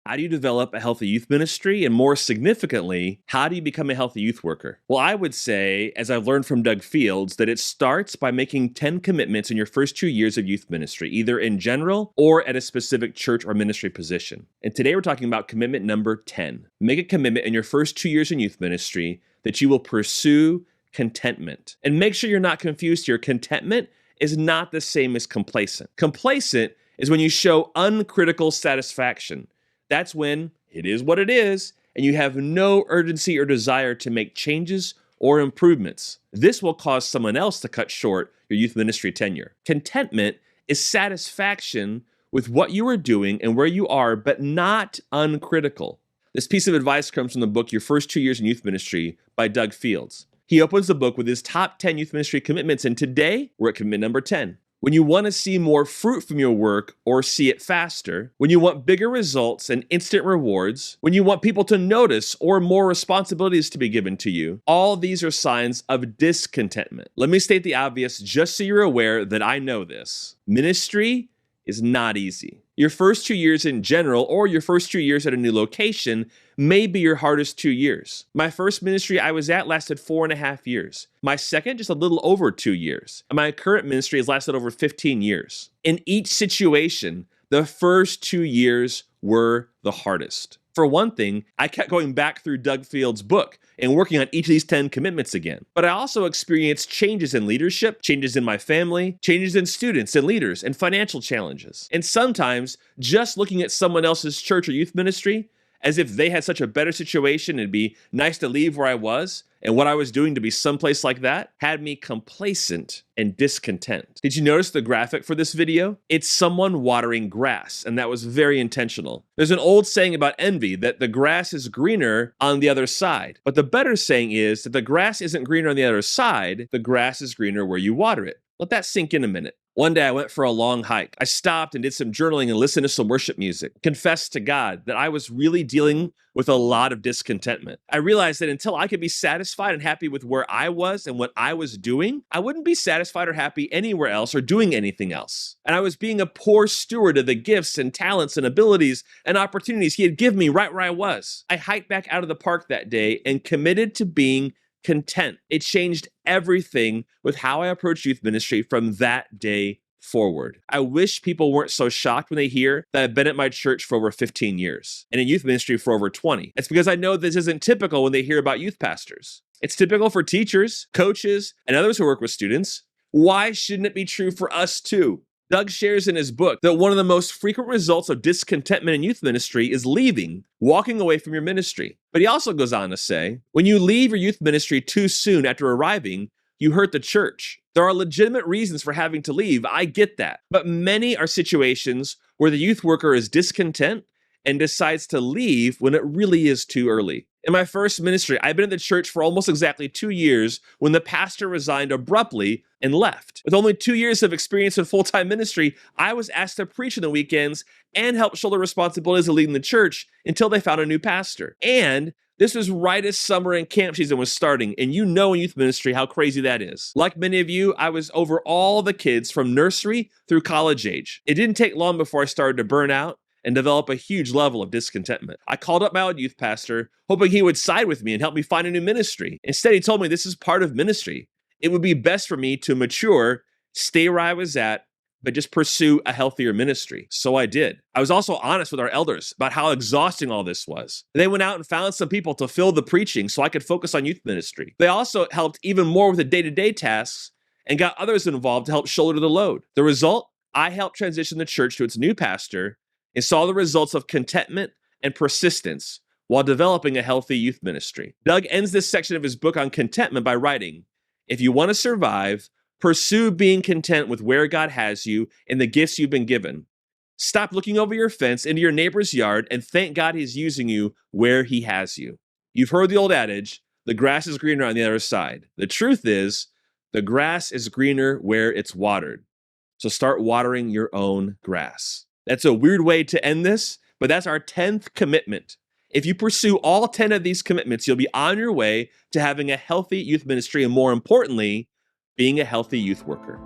How do you develop a healthy youth ministry? And more significantly, how do you become a healthy youth worker? Well, I would say, as I've learned from Doug Fields, that it starts by making 10 commitments in your first 2 years of youth ministry, either in general or at a specific church or ministry position. And today we're talking about commitment number 10. Make a commitment in your first 2 years in youth ministry that you will pursue contentment. And make sure you're not confused here. Contentment is not the same as complacent. Complacent is when you show uncritical satisfaction. That's when it is what it is, and you have no urgency or desire to make changes or improvements. This will cause someone else to cut short your youth ministry tenure. Contentment is satisfaction with what you are doing and where you are, but not uncritical. This piece of advice comes from the book, Your First 2 Years in Youth Ministry by Doug Fields. He opens the book with his top 10 youth ministry commitments, and today we're at commitment number 10. When you want to see more fruit from your work or see it faster, when you want bigger results and instant rewards, when you want people to notice or more responsibilities to be given to you, all these are signs of discontentment. Let me state the obvious just so you're aware that I know this. Ministry is not easy. Your first 2 years in general, or your first 2 years at a new location, may be your hardest 2 years. My first ministry I was at lasted 4.5 years. My second, just a little over 2 years. And my current ministry has lasted over 15 years. In each situation, the first 2 years were the hardest. For one thing, I kept going back through Doug Fields' book and working on each of these 10 commitments again. But I also experienced changes in leadership, changes in my family, changes in students and leaders, and financial challenges. And sometimes, just looking at someone else's church or youth ministry, as if they had such a better situation, it'd be nice to leave where I was and what I was doing to be someplace like that, had me complacent and discontent. Did you notice the graphic for this video? It's someone watering grass, and that was very intentional. There's an old saying about envy that the grass is greener on the other side. But the better saying is that the grass isn't greener on the other side, the grass is greener where you water it. Let that sink in a minute. One day I went for a long hike. I stopped and did some journaling and listened to some worship music. Confessed to God that I was really dealing with a lot of discontentment. I realized that until I could be satisfied and happy with where I was and what I was doing, I wouldn't be satisfied or happy anywhere else or doing anything else. And I was being a poor steward of the gifts and talents and abilities and opportunities He had given me right where I was. I hiked back out of the park that day and committed to being content. It changed everything with how I approached youth ministry from that day forward. I wish people weren't so shocked when they hear that I've been at my church for over 15 years and in youth ministry for over 20. It's because I know this isn't typical when they hear about youth pastors. It's typical for teachers, coaches, and others who work with students. Why shouldn't it be true for us too? Doug shares in his book that one of the most frequent results of discontentment in youth ministry is leaving, walking away from your ministry. But he also goes on to say, when you leave your youth ministry too soon after arriving, you hurt the church. There are legitimate reasons for having to leave. I get that. But many are situations where the youth worker is discontent and decides to leave when it really is too early. In my first ministry, I've been at the church for almost exactly 2 years when the pastor resigned abruptly and left. With only 2 years of experience in full-time ministry, I was asked to preach on the weekends and help shoulder responsibilities of leading the church until they found a new pastor. And this was right as summer and camp season was starting, and you know in youth ministry how crazy that is. Like many of you, I was over all the kids from nursery through college age. It didn't take long before I started to burn out and develop a huge level of discontentment. I called up my old youth pastor, hoping he would side with me and help me find a new ministry. Instead, he told me this is part of ministry. It would be best for me to mature, stay where I was at, but just pursue a healthier ministry. So I did. I was also honest with our elders about how exhausting all this was. They went out and found some people to fill the preaching so I could focus on youth ministry. They also helped even more with the day-to-day tasks and got others involved to help shoulder the load. The result? I helped transition the church to its new pastor and saw the results of contentment and persistence while developing a healthy youth ministry. Doug ends this section of his book on contentment by writing, if you want to survive, pursue being content with where God has you and the gifts you've been given. Stop looking over your fence into your neighbor's yard and thank God He's using you where He has you. You've heard the old adage, the grass is greener on the other side. The truth is, the grass is greener where it's watered. So start watering your own grass. That's a weird way to end this, but that's our 10th commitment. If you pursue all 10 of these commitments, you'll be on your way to having a healthy youth ministry and, more importantly, being a healthy youth worker.